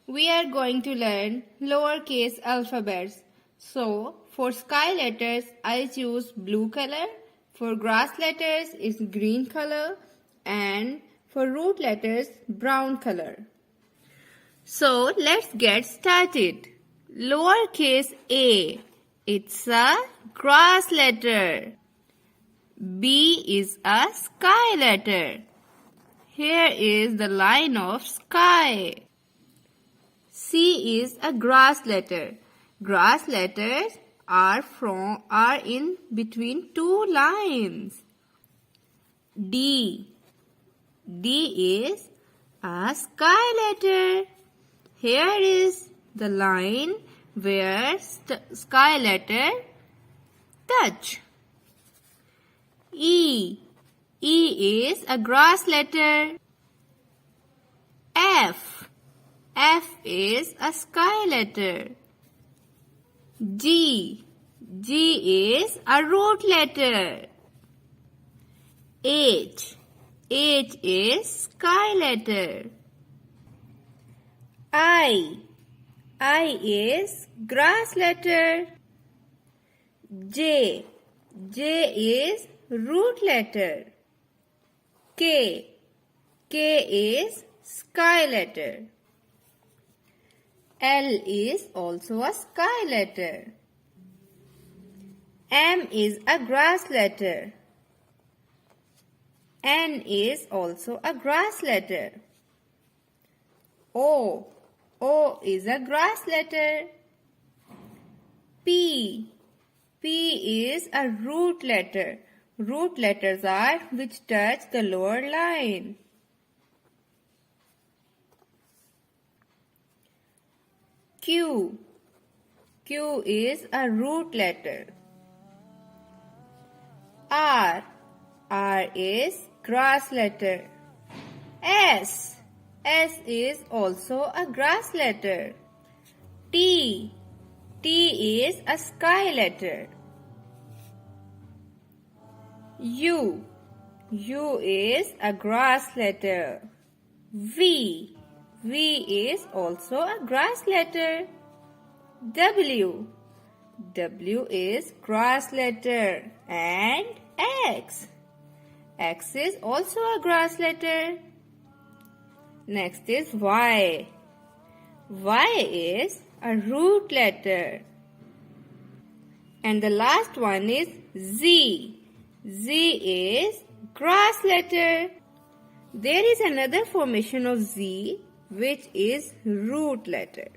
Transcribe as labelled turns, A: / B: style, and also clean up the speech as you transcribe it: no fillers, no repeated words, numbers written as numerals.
A: we are going to learn lowercase alphabets. So, for sky letters, I choose blue color. For grass letters, it's green color. And for root letters, brown color. So, let's get started. Lowercase a, it's a grass letter. B is a sky letter. Here is the line of sky. C is a grass letter. Grass letters are in between two lines. D is a sky letter. Here is the line where sky letter touch. E is a grass letter. F is a sky letter. G is a root letter. H is sky letter. I is grass letter. J is root letter. K is sky letter. L is also a sky letter. M is a grass letter. N is also a grass letter. O is a grass letter. P is a root letter. Root letters are which touch the lower line. Q is a root letter. R is grass letter. S is also a grass letter. T is a sky letter. U is a grass letter. V is also a grass letter. W is grass letter. And X is also a grass letter. Next is Y is a root letter. And the last one is Z is grass letter. There is another formation of Z which is root letter.